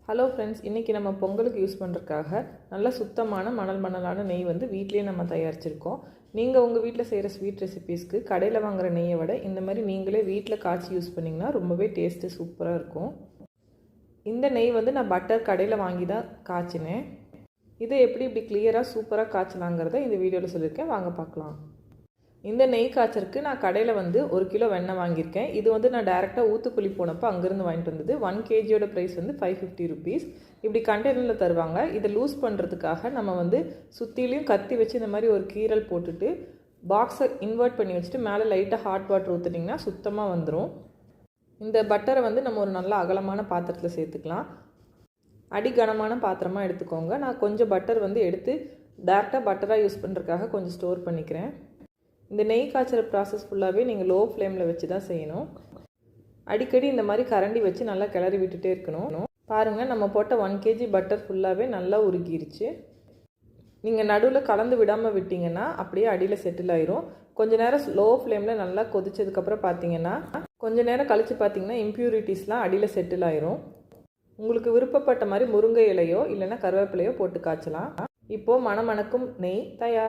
Hello friends, இன்றைக்கி நம்ம பொங்கலுக்கு யூஸ் பண்ணுறதுக்காக நல்ல சுத்தமான மணலான நெய் வந்து வீட்டிலேயே நம்ம தயாரிச்சிருக்கோம். நீங்கள் உங்கள் வீட்டில் செய்கிற ஸ்வீட் ரெசிபீஸ்க்கு கடையில் வாங்குகிற நெய்யை விட இந்த மாதிரி நீங்களே வீட்டில் காய்ச்சி யூஸ் பண்ணிங்கன்னா ரொம்பவே டேஸ்ட்டு சூப்பராக இருக்கும். இந்த நெய் வந்து நான் பட்டர் கடையில் வாங்கி தான் காய்ச்சினேன். இதை இப்படி கிளியராக சூப்பராக காய்ச்சலாங்கிறத இந்த வீடியோவில் சொல்லியிருக்கேன், வாங்க பார்க்கலாம். இந்த நெய் காய்ச்சறதுக்கு நான் கடையில் வந்து 1 கிலோ வெண்ணெய் வாங்கியிருக்கேன். இது வந்து நான் டேரெக்டாக ஊத்துக்குழி போனப்போ அங்கேருந்து வாங்கிட்டு வந்தது. 1 kgயோட ப்ரைஸ் வந்து 550 rupees. இப்படி கண்டெய்னரில் தருவாங்க. இதை லூஸ் பண்ணுறதுக்காக நம்ம வந்து சுற்றிலையும் கத்தி வச்சு இந்த மாதிரி ஒரு கீரல் போட்டுட்டு பாக்ஸை இன்வெர்ட் பண்ணி வச்சுட்டு மேலே லைட்டாக ஹாட் வாட்டர் ஊற்றிட்டிங்கன்னா சுத்தமாக வந்துடும். இந்த பட்டரை வந்து நம்ம ஒரு நல்ல அகலமான பாத்திரத்தில் சேர்த்துக்கலாம். அடிகனமான பாத்திரமாக எடுத்துக்கோங்க. நான் கொஞ்சம் பட்டர் வந்து எடுத்து டேரெக்டாக பட்டராக யூஸ் பண்ணுறதுக்காக கொஞ்சம் ஸ்டோர் பண்ணிக்கிறேன். இந்த நெய் காய்ச்சற ப்ராசஸ் ஃபுல்லாகவே நீங்கள் லோ ஃப்ளேமில் வச்சு தான் செய்யணும். அடிக்கடி இந்த மாதிரி கரண்டி வச்சு நல்லா கிளறி விட்டுட்டே இருக்கணும். பாருங்கள், நம்ம போட்ட 1 kg பட்டர் ஃபுல்லாகவே நல்லா உருகிருச்சு. நீங்கள் நடுவில் கலந்து விடாமல் விட்டிங்கன்னா அப்படியே அடியில் செட்டில் ஆயிரும். கொஞ்சம் நேரம் லோ ஃப்ளேமில் நல்லா கொதிச்சதுக்கப்புறம் பார்த்தீங்கன்னா கொஞ்சம் நேரம் கழித்து பார்த்தீங்கன்னா இம்ப்யூரிட்டிஸ்லாம் அடியில் செட்டில் ஆயிரும். உங்களுக்கு விருப்பப்பட்ட மாதிரி முருங்கை இலையோ இல்லைன்னா கருவேப்பிலையோ போட்டு காய்ச்சலாம். இப்போது மணமணக்கும் நெய் தயார்.